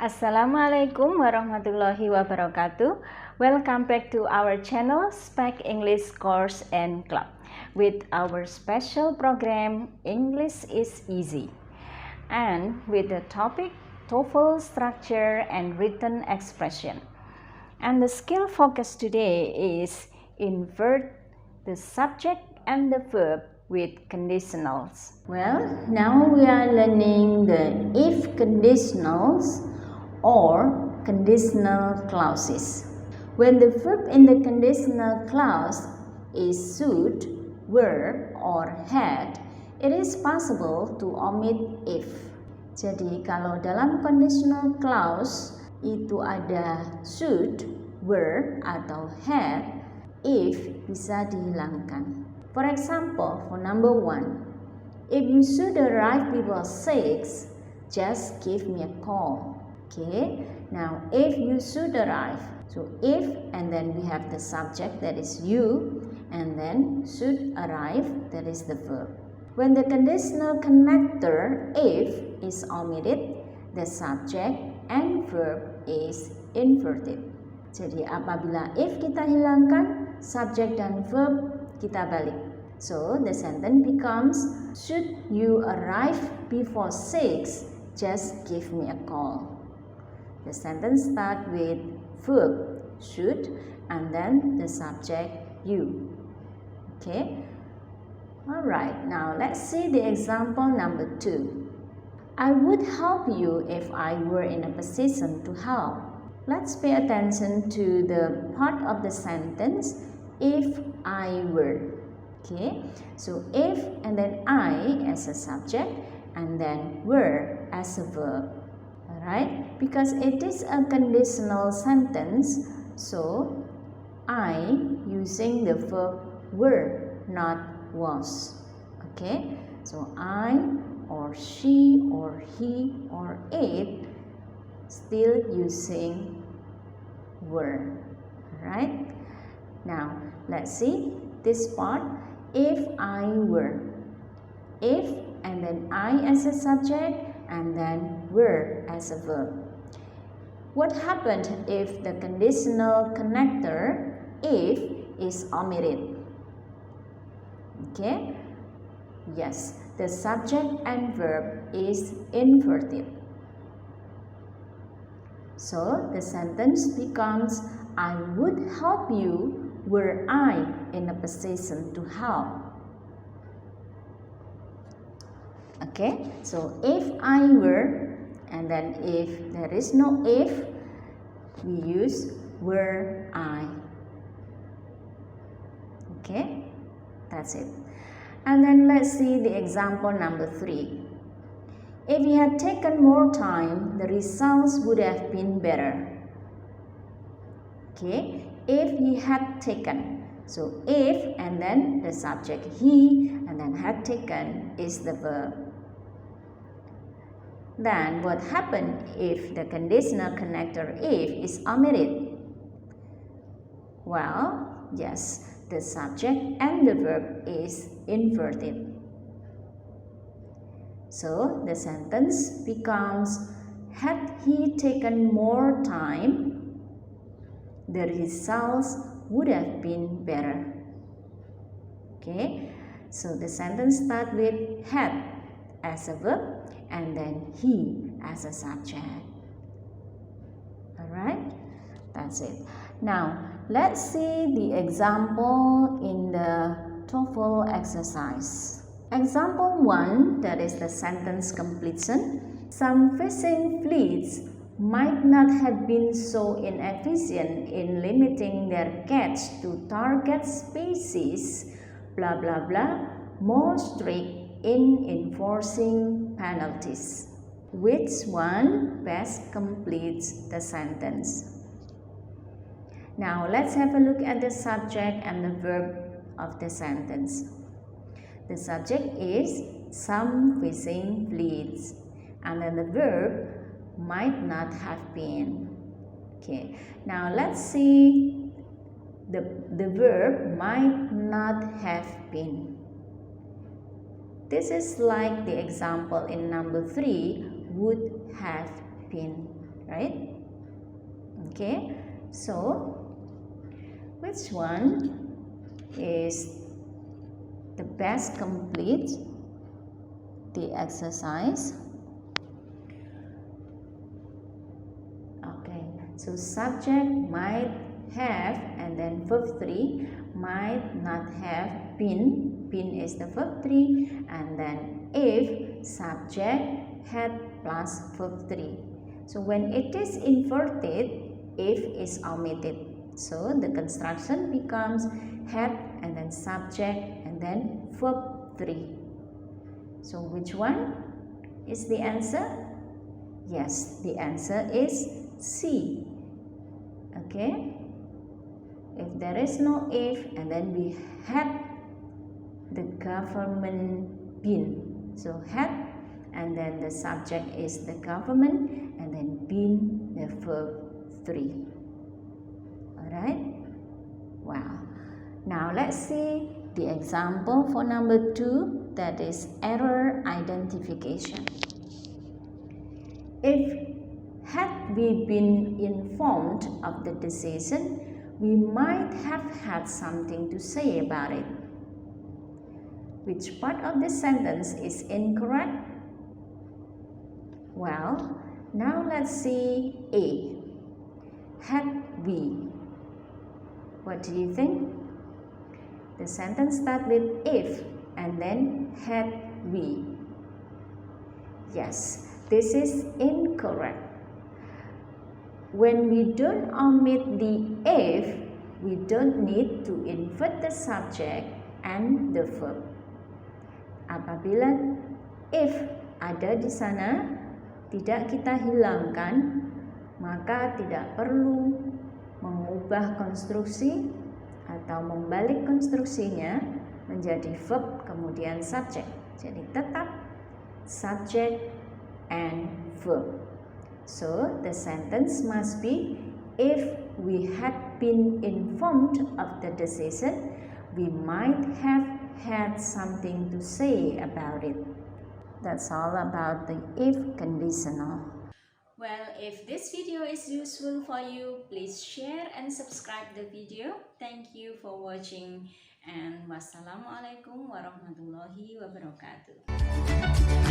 Assalamualaikum warahmatullahi wabarakatuh. Welcome back to our channel Specc English Course and Club with our special program English is Easy, and with the topic Toefl structure and written expression. And the skill focus today is invert the subject and the verb with conditionals. Well, now we are learning the if conditionals or conditional clauses. When the verb in the conditional clause is should, were, or had, it is possible to omit if. Jadi kalau dalam conditional clause itu ada should, were, atau had, if bisa dihilangkan. For example, for number 1, if you should arrive before 6, just give me a call. Okay, now if you should arrive, so if and then we have the subject, that is you, and then should arrive, that is the verb. When the conditional connector if is omitted, the subject and verb is inverted. Jadi apabila if kita hilangkan, subject dan verb kita balik. So the sentence becomes, should you arrive before 6, just give me a call. The sentence starts with verb should and then the subject you. Okay? Alright, now let's see the example number 2. I would help you if I were in a position to help. Let's pay attention to the part of the sentence if I were. Okay? So if and then I as a subject and then were as a verb. Alright, because it is a conditional sentence, so I using the verb were, not was. Okay, so I or she or he or it still using were. Alright, now let's see this part. If I were, if and then I as a subject and then were as a verb. What happened if the conditional connector if is omitted? Okay? Yes, the subject and verb is inverted. So the sentence becomes, I would help you were I in a position to help. Okay, so if I were, and then if there is no if, we use were I. Okay, that's it. And then let's see the example number 3. If you had taken more time, the results would have been better. Okay, if he had taken. So if and then the subject he and then had taken is the verb. Then what happened if the conditional connector if is omitted? Well, yes, the subject and the verb is inverted. So the sentence becomes, had he taken more time, the results would have been better. Okay, so the sentence starts with had as a verb and then he as a subject. Alright, that's it. Now let's see the example in the Toefl exercise. Example 1, that is the sentence completion. Some fishing fleets might not have been so inefficient in limiting their catch to target species, blah blah blah, more strict in enforcing penalties. Which one best completes the sentence? Now let's have a look at the subject and the verb of the sentence. The subject is some fishing fleets, and then the verb might not have been. Okay, now let's see the verb might not have been. This is like the example in number 3, would have been. right? Okay, so which one is the best complete the exercise? Okay, so subject might have, and then verb 3 might not have been. Been is the verb 3, and then if subject had plus verb 3. So when it is inverted, if is omitted. So the construction becomes had and then subject and then verb 3. So which one is the answer? Yes, the answer is C. Okay. If there is no if, and then we had the government been. So had, and then the subject is the government, and then been the verb 3. Alright? Wow. Now let's see the example for number 2, that is error identification. If had we been informed of the decision, we might have had something to say about it. Which part of the sentence is incorrect? Well, now let's see A. Had we. What do you think? The sentence starts with if and then had we. Yes, this is incorrect. When we don't omit the if, we don't need to invert the subject and the verb. Apabila if ada di sana, tidak kita hilangkan, maka tidak perlu mengubah konstruksi atau membalik konstruksinya menjadi verb kemudian subject. Jadi tetap subject and verb. So the sentence must be, if we had been informed of the decision, we might have had something to say about it. That's all about the if conditional. Well, if this video is useful for you, please share and subscribe the video. Thank you for watching, and wassalamualaikum warahmatullahi wabarakatuh.